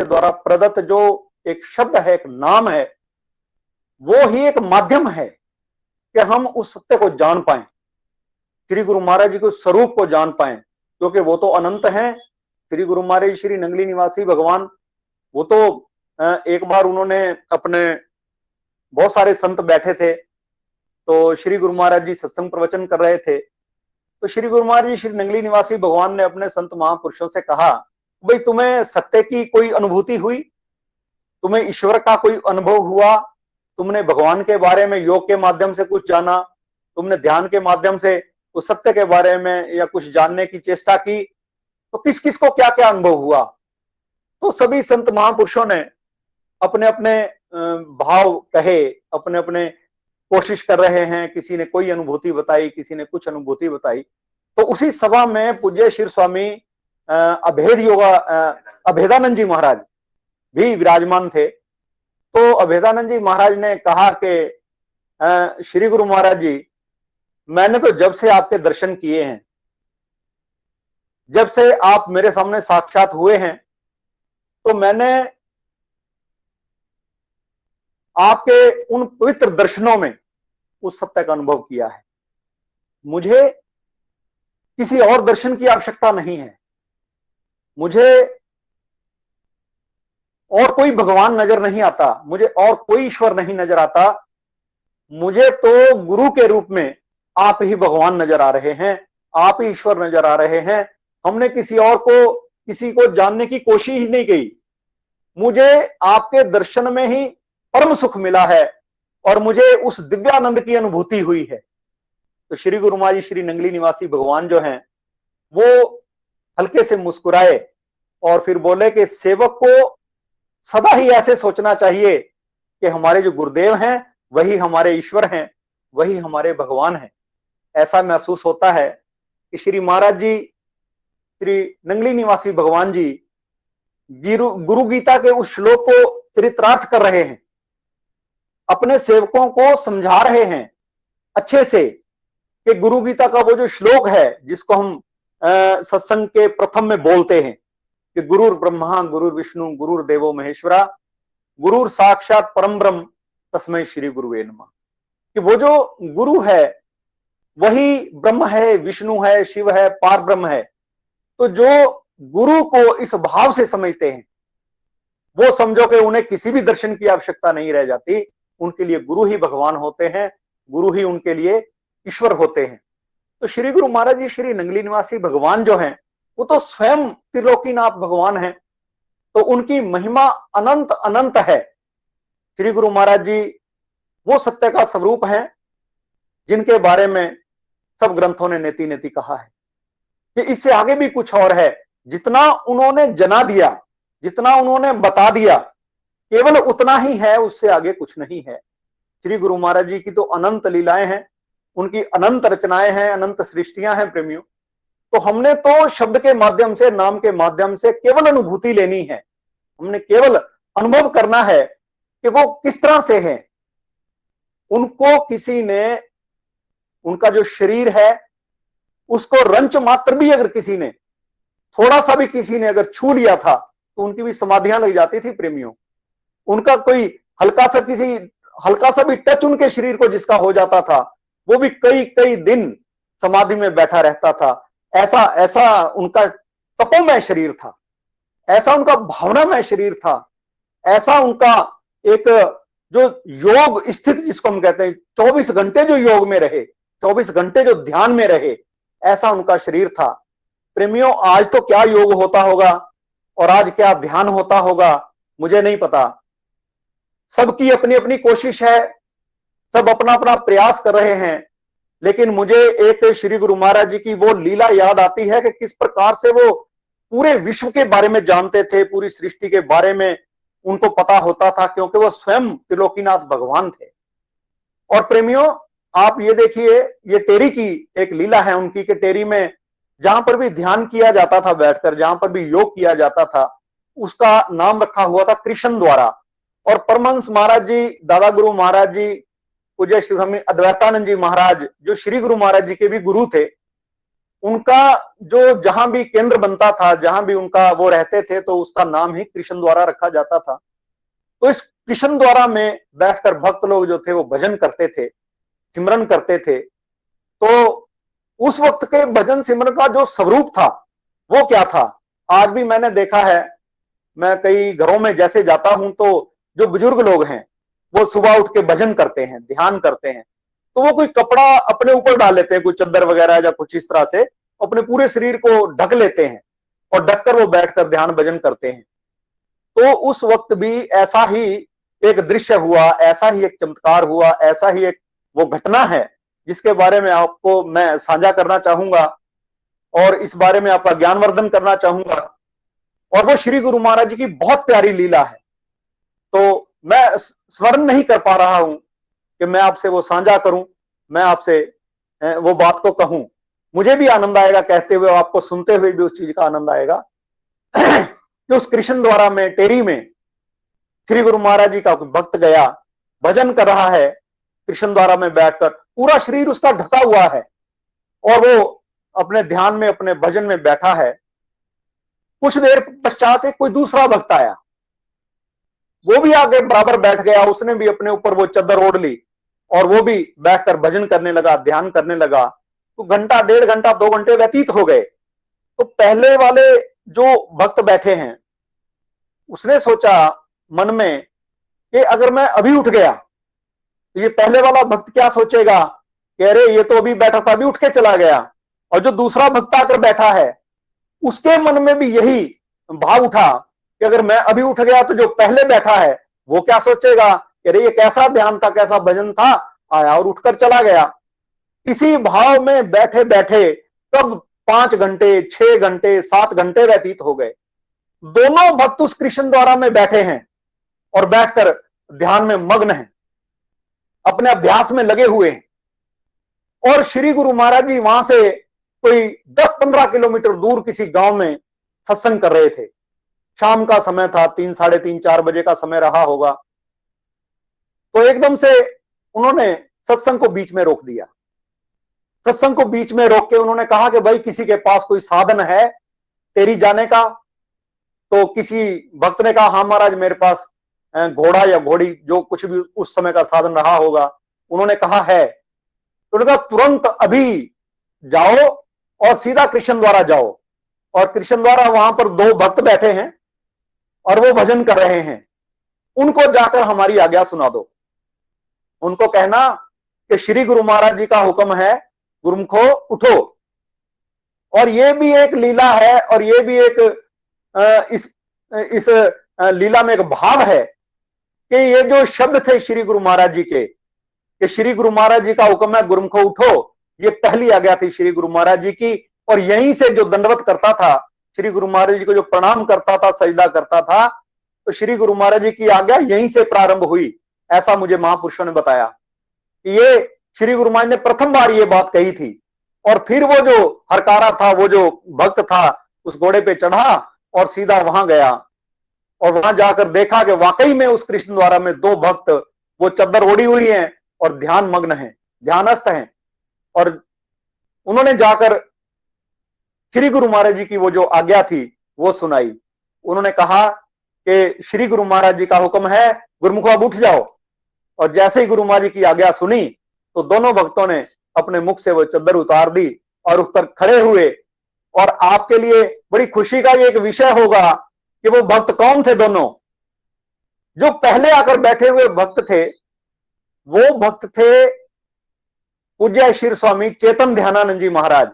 के द्वारा प्रदत्त जो एक शब्द है, एक नाम है, वो ही एक माध्यम है कि हम उस सत्य को जान पाए, श्री गुरु महाराज जी के स्वरूप को जान पाए, क्योंकि वो तो अनंत हैं। श्री गुरु महाराज श्री नंगली निवासी भगवान, वो तो एक बार उन्होंने अपने, बहुत सारे संत बैठे थे, तो श्री गुरु महाराज जी सत्संग प्रवचन कर रहे थे, तो श्री गुरु महाराज जी श्री नंगली निवासी भगवान ने अपने संत महापुरुषों से कहा, भाई तुम्हें सत्य की कोई अनुभूति हुई, तुम्हें ईश्वर का कोई अनुभव हुआ, तुमने भगवान के बारे में योग के माध्यम से कुछ जाना, तुमने ध्यान के माध्यम से उस सत्य के बारे में या कुछ जानने की चेष्टा की, तो किस किस को क्या क्या अनुभव हुआ? तो सभी संत महापुरुषों ने अपने अपने भाव कहे, अपने अपने कोशिश कर रहे हैं, किसी ने कोई अनुभूति बताई, किसी ने कुछ अनुभूति बताई। तो उसी सभा में पूज्य श्री स्वामी अभेदानंद जी महाराज भी विराजमान थे। तो अभेदानंद जी महाराज ने कहा कि श्री गुरु महाराज जी, मैंने तो जब से आपके दर्शन किए हैं, जब से आप मेरे सामने साक्षात हुए हैं, तो मैंने आपके उन पवित्र दर्शनों में उस सत्य का अनुभव किया है। मुझे किसी और दर्शन की आवश्यकता नहीं है, मुझे और कोई भगवान नजर नहीं आता, मुझे और कोई ईश्वर नहीं नजर आता, मुझे तो गुरु के रूप में आप ही भगवान नजर आ रहे हैं, आप ही ईश्वर नजर आ रहे हैं। हमने किसी और को, किसी को जानने की कोशिश ही नहीं की, मुझे आपके दर्शन में ही परम सुख मिला है और मुझे उस दिव्यानंद की अनुभूति हुई है। तो श्री गुरु महाराज जी श्री नंगली निवासी भगवान जो हैं, वो हल्के से मुस्कुराए और फिर बोले कि सेवक को सदा ही ऐसे सोचना चाहिए कि हमारे जो गुरुदेव हैं वही हमारे ईश्वर हैं, वही हमारे भगवान हैं। ऐसा महसूस होता है कि श्री महाराज जी श्री नंगली निवासी भगवान जी गुरु गीता के उस श्लोक को चरितार्थ कर रहे हैं, अपने सेवकों को समझा रहे हैं अच्छे से कि गुरु गीता का वो जो श्लोक है जिसको हम सत्संग के प्रथम में बोलते हैं कि गुरुर ब्रह्मा गुरुर विष्णु गुरुर देवो महेश्वरा गुरुर साक्षात परम ब्रह्म तस्मै श्री गुरुवे नमः, कि वो जो गुरु है वही ब्रह्म है, विष्णु है, शिव है, पार ब्रह्म है। तो जो गुरु को इस भाव से समझते हैं, वो समझो कि उन्हें किसी भी दर्शन की आवश्यकता नहीं रह जाती, उनके लिए गुरु ही भगवान होते हैं, गुरु ही उनके लिए ईश्वर होते हैं। तो श्री गुरु महाराज जी श्री नंगली निवासी भगवान जो हैं, वो तो स्वयं त्रिलोकीनाथ भगवान हैं, तो उनकी महिमा अनंत अनंत है। श्री गुरु महाराज जी वो सत्य का स्वरूप है जिनके बारे में सब ग्रंथों ने नेति नेति कहा है कि इससे आगे भी कुछ और है। जितना उन्होंने जना दिया, जितना उन्होंने बता दिया, केवल उतना ही है, उससे आगे कुछ नहीं है। श्री गुरु महाराज जी की तो अनंत लीलाएं हैं, उनकी अनंत रचनाएं हैं, अनंत सृष्टियां हैं प्रेमियों। तो हमने तो शब्द के माध्यम से, नाम के माध्यम से केवल अनुभूति लेनी है, हमने केवल अनुभव करना है कि वो किस तरह से हैं। उनको किसी ने, उनका जो शरीर है उसको रंच मात्र भी अगर किसी ने, थोड़ा सा भी किसी ने अगर छू लिया था तो उनकी भी समाधियां लग जाती थी प्रेमियों। उनका कोई हल्का सा भी टच उनके शरीर को जिसका हो जाता था, वो भी कई कई दिन समाधि में बैठा रहता था। ऐसा उनका तपोमय शरीर था, ऐसा उनका भावनामय शरीर था, ऐसा उनका एक जो योग स्थित जिसको हम कहते हैं, 24 घंटे जो योग में रहे, 24 घंटे जो ध्यान में रहे, ऐसा उनका शरीर था। प्रेमियों, आज तो क्या योग होता होगा और आज क्या ध्यान होता होगा मुझे नहीं पता। सबकी अपनी अपनी कोशिश है, सब अपना अपना प्रयास कर रहे हैं, लेकिन मुझे एक श्री गुरु महाराज जी की वो लीला याद आती है कि किस प्रकार से वो पूरे विश्व के बारे में जानते थे, पूरी सृष्टि के बारे में उनको पता होता था, क्योंकि वो स्वयं त्रिलोकीनाथ भगवान थे। और प्रेमियों, आप ये देखिए, ये टेरी की एक लीला है उनकी कि टेरी में जहां पर भी ध्यान किया जाता था बैठकर, जहां पर भी योग किया जाता था, उसका नाम रखा हुआ था कृष्ण द्वारा। और परमहंस महाराज जी, दादा गुरु महाराज जी, पूज्य श्री स्वामी अद्वैतानंद जी महाराज, जो श्री गुरु महाराज जी के भी गुरु थे, उनका जो जहां भी केंद्र बनता था, जहां भी उनका वो रहते थे, तो उसका नाम ही कृष्ण द्वारा रखा जाता था। तो इस कृष्ण द्वारा में बैठकर भक्त लोग जो थे वो भजन करते थे, सिमरन करते थे। तो उस वक्त के भजन सिमरन का जो स्वरूप था वो क्या था, आज भी मैंने देखा है। मैं कई घरों में जैसे जाता हूं तो जो बुजुर्ग लोग हैं वो सुबह उठ के भजन करते हैं, ध्यान करते हैं। तो वो कोई कपड़ा अपने ऊपर डाल लेते हैं, कोई चादर वगैरह या कुछ इस तरह से अपने पूरे शरीर को ढक लेते हैं और ढककर वो बैठकर ध्यान भजन करते हैं। तो उस वक्त भी ऐसा ही एक दृश्य हुआ, ऐसा ही एक चमत्कार हुआ, ऐसा ही एक वो घटना है जिसके बारे में आपको मैं साझा करना चाहूंगा और इस बारे में आपका ज्ञानवर्धन करना चाहूंगा। और वो श्री गुरु महाराज जी की बहुत प्यारी लीला है। तो मैं स्मरण नहीं कर पा रहा हूं कि मैं आपसे वो साझा करूं, मैं आपसे वो बात को कहूं। मुझे भी आनंद आएगा कहते हुए, आपको सुनते हुए भी उस चीज का आनंद आएगा कि उस कृष्ण द्वारा में टेरी में श्री गुरु महाराज जी का भक्त गया, भजन कर रहा है कृष्ण द्वारा में बैठकर, पूरा शरीर उसका ढका हुआ है और वो अपने ध्यान में, अपने भजन में बैठा है। कुछ देर पश्चात एक कोई दूसरा भक्त आया, वो भी आगे बराबर बैठ गया, उसने भी अपने ऊपर वो चादर ओढ़ ली और वो भी बैठकर भजन करने लगा, ध्यान करने लगा। तो घंटा, 1.5 घंटा, 2 घंटे व्यतीत हो गए। तो पहले वाले जो भक्त बैठे हैं उसने सोचा मन में कि अगर मैं अभी उठ गया तो ये पहले वाला भक्त क्या सोचेगा कि अरे ये तो अभी बैठा था, अभी उठ के चला गया। और जो दूसरा भक्त आकर बैठा है उसके मन में भी यही भाव उठा कि अगर मैं अभी उठ गया तो जो पहले बैठा है वो क्या सोचेगा कि अरे ये कैसा ध्यान था, कैसा भजन था, आया और उठकर चला गया। इसी भाव में बैठे बैठे कब 5 घंटे, 6 घंटे, 7 घंटे व्यतीत हो गए। दोनों भक्त उस कृष्ण द्वारा में बैठे हैं और बैठकर ध्यान में मग्न हैं, अपने अभ्यास में लगे हुए हैं। और श्री गुरु महाराज जी वहां से कोई 10-15 किलोमीटर दूर किसी गांव में सत्संग कर रहे थे। शाम का समय था, 3, साढ़े 3, 4 बजे का समय रहा होगा। तो एकदम से उन्होंने सत्संग को बीच में रोक दिया। सत्संग को बीच में रोक के उन्होंने कहा कि भाई किसी के पास कोई साधन है तेरी जाने का? तो किसी भक्त ने कहा हाँ महाराज मेरे पास घोड़ा या घोड़ी जो कुछ भी उस समय का साधन रहा होगा। उन्होंने कहा है। तो उन्होंने कहा तुरंत अभी जाओ और सीधा कृष्ण द्वारा जाओ। और कृष्ण द्वारा वहां पर 2 भक्त बैठे हैं और वो भजन कर रहे हैं, उनको जाकर हमारी आज्ञा सुना दो। उनको कहना कि श्री गुरु महाराज जी का हुक्म है, गुरुमुखो उठो। और ये भी एक लीला है और ये भी एक इस लीला में एक भाव है कि ये जो शब्द थे श्री गुरु महाराज जी के, कि श्री गुरु महाराज जी का हुक्म है गुरुमुखो उठो, ये पहली आज्ञा थी श्री गुरु महाराज जी की। और यहीं से जो दंडवत करता था, श्री गुरु महाराज जी को जो प्रणाम करता था, सजदा करता था, तो श्री गुरु महाराज जी की आज्ञा यहीं से प्रारंभ हुई। ऐसा मुझे महापुरुषों ने बताया कि ये श्री गुरु महाराज ने प्रथम बार ये बात कही थी। और फिर वो जो हरकारा था, वो जो भक्त था, उस घोड़े पे चढ़ा और सीधा वहां गया और वहां जाकर देखा कि वाकई में उस कृष्ण द्वारा में 2 भक्त वो चद्दर ओढ़ी हुई हैं और ध्यान मग्न हैं, ध्यानस्थ हैं। और उन्होंने जाकर श्री गुरु महाराज जी की वो जो आज्ञा थी वो सुनाई। उन्होंने कहा कि श्री गुरु महाराज जी का हुक्म है गुरुमुखो अब उठ जाओ। और जैसे ही गुरु महाराज जी की आज्ञा सुनी तो दोनों भक्तों ने अपने मुख से वो चद्दर उतार दी और उठकर खड़े हुए। और आपके लिए बड़ी खुशी का ये एक विषय होगा कि वो भक्त कौन थे दोनों। जो पहले आकर बैठे हुए भक्त थे वो भक्त थे पूज्य श्री स्वामी चेतन ध्यानानंद जी महाराज,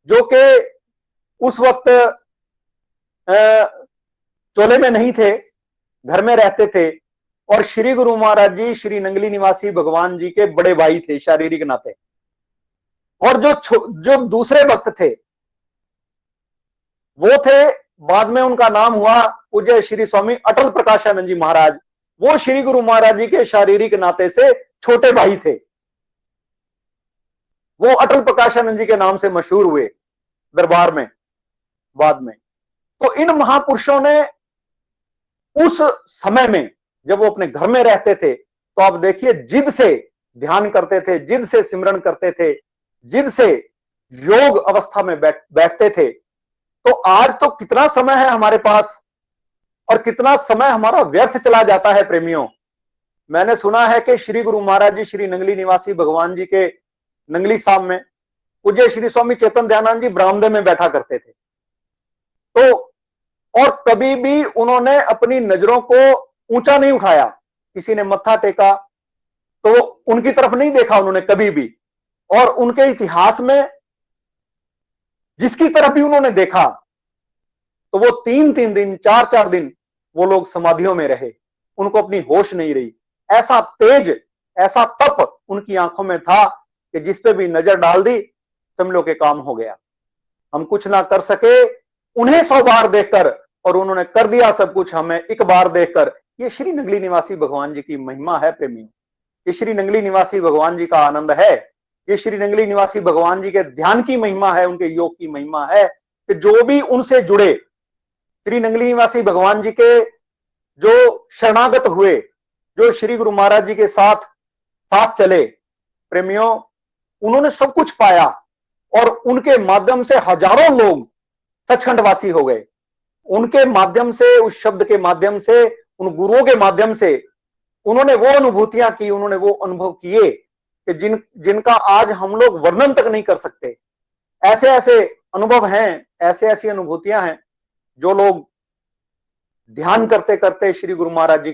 जो कि उस वक्त चोले में नहीं थे, घर में रहते थे। और श्री गुरु महाराज जी श्री नंगली निवासी भगवान जी के बड़े भाई थे शारीरिक नाते। और जो दूसरे भक्त थे वो थे, बाद में उनका नाम हुआ पूज्य श्री स्वामी अटल प्रकाशानंद जी महाराज। वो श्री गुरु महाराज जी के शारीरिक नाते से छोटे भाई थे। वो अटल प्रकाशानंद जी के नाम से मशहूर हुए दरबार में बाद में। तो इन महापुरुषों ने उस समय में जब वो अपने घर में रहते थे तो आप देखिए जिद से ध्यान करते थे, जिद से सिमरन करते थे, जिद से योग अवस्था में बैठते थे। तो आज तो कितना समय है हमारे पास और कितना समय हमारा व्यर्थ चला जाता है प्रेमियों। मैंने सुना है कि श्री गुरु महाराज जी श्री नंगली निवासी भगवान जी के नंगली साहब में पूज्य श्री स्वामी चेतन दयानंद जी बरामदे में बैठा करते थे। तो और कभी भी उन्होंने अपनी नजरों को ऊंचा नहीं उठाया, किसी ने मत्था टेका तो उनकी तरफ नहीं देखा उन्होंने कभी भी। और उनके इतिहास में जिसकी तरफ भी उन्होंने देखा तो वो 3-3 दिन 4-4 दिन वो लोग समाधियों में रहे, उनको अपनी होश नहीं रही। ऐसा तेज, ऐसा तप उनकी आंखों में था कि जिस पे भी नजर डाल दी समझ लो के काम हो गया। हम कुछ ना कर सके उन्हें 100 बार देखकर, और उन्होंने कर दिया सब कुछ हमें एक बार देखकर। ये श्री नंगली निवासी भगवान जी की महिमा है प्रेमी, ये श्री नंगली निवासी भगवान जी का आनंद है, ये श्री नंगली निवासी भगवान जी के ध्यान की महिमा है, उनके योग की महिमा है कि जो भी उनसे जुड़े, श्री नंगली निवासी भगवान जी के जो शरणागत हुए, जो श्री गुरु महाराज जी के साथ साथ चले प्रेमियों, उन्होंने सब कुछ पाया और उनके माध्यम से हजारों लोग सचखंडवासी हो गए। उनके माध्यम से, उस शब्द के माध्यम से, उन गुरुओं के माध्यम से उन्होंने वो अनुभूतियां की, उन्होंने वो अनुभव किए कि जिनका आज हम लोग वर्णन तक नहीं कर सकते। ऐसे ऐसे अनुभव हैं, ऐसे ऐसी अनुभूतियां हैं जो लोग ध्यान करते करते श्री गुरु महाराज जी